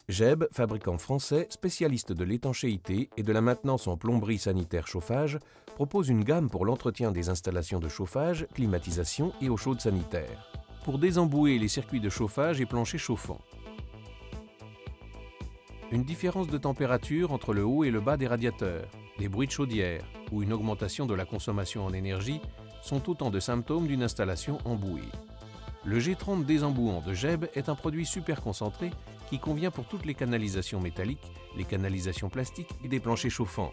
GEB, fabricant français spécialiste de l'étanchéité et de la maintenance en plomberie sanitaire chauffage, propose une gamme pour l'entretien des installations de chauffage, climatisation et eau chaude sanitaire, pour désembouer les circuits de chauffage et planchers chauffants. Une différence de température entre le haut et le bas des radiateurs, des bruits de chaudière ou une augmentation de la consommation en énergie sont autant de symptômes d'une installation embouée. Le G30 désembouant de GEB est un produit super concentré qui convient pour toutes les canalisations métalliques, les canalisations plastiques et des planchers chauffants.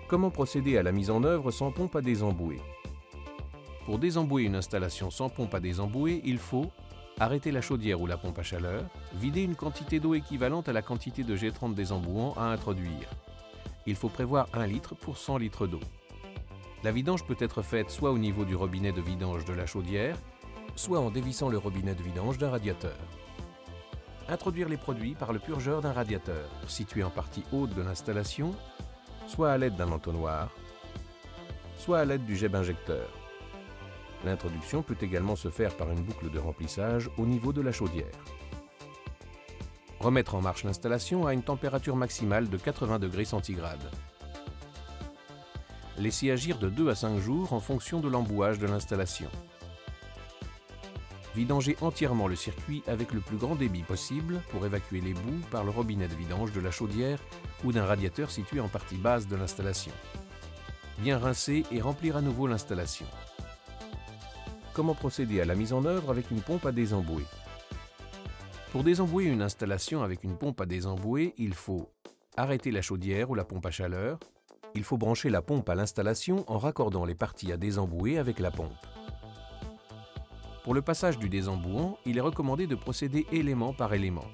Comment procéder à la mise en œuvre sans pompe à désembouer? Pour désembouer une installation sans pompe à désembouer, il faut arrêter la chaudière ou la pompe à chaleur, vider une quantité d'eau équivalente à la quantité de G30 désembouant à introduire. Il faut prévoir 1 litre pour 100 litres d'eau. La vidange peut être faite soit au niveau du robinet de vidange de la chaudière, soit en dévissant le robinet de vidange d'un radiateur. Introduire les produits par le purgeur d'un radiateur, situé en partie haute de l'installation, soit à l'aide d'un entonnoir, soit à l'aide du GEB injecteur. L'introduction peut également se faire par une boucle de remplissage au niveau de la chaudière. Remettre en marche l'installation à une température maximale de 80 degrés centigrades. Laisser agir de 2 à 5 jours en fonction de l'embouage de l'installation. Vidanger entièrement le circuit avec le plus grand débit possible pour évacuer les boues par le robinet de vidange de la chaudière ou d'un radiateur situé en partie basse de l'installation. Bien rincer et remplir à nouveau l'installation. Comment procéder à la mise en œuvre avec une pompe à désembouer? Pour désembouer une installation avec une pompe à désembouer, il faut arrêter la chaudière ou la pompe à chaleur. Il faut brancher la pompe à l'installation en raccordant les parties à désembouer avec la pompe. Pour le passage du désembouant, il est recommandé de procéder élément par élément.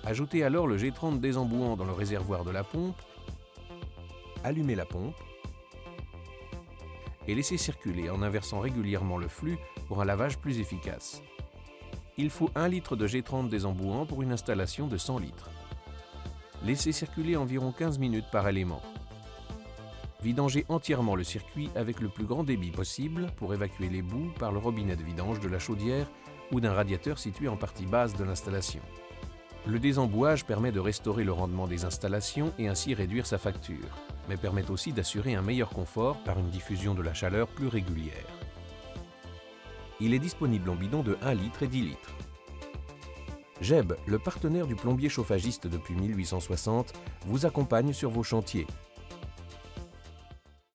Ajoutez alors le G30 désembouant dans le réservoir de la pompe, allumez la pompe et laissez circuler en inversant régulièrement le flux pour un lavage plus efficace. Il faut 1 litre de G30 désembouant pour une installation de 100 litres. Laissez circuler environ 15 minutes par élément. Vidangez entièrement le circuit avec le plus grand débit possible pour évacuer les boues par le robinet de vidange de la chaudière ou d'un radiateur situé en partie basse de l'installation. Le désembouage permet de restaurer le rendement des installations et ainsi réduire sa facture, mais permet aussi d'assurer un meilleur confort par une diffusion de la chaleur plus régulière. Il est disponible en bidon de 1 litre et 10 litres. GEB, le partenaire du plombier chauffagiste depuis 1860, vous accompagne sur vos chantiers.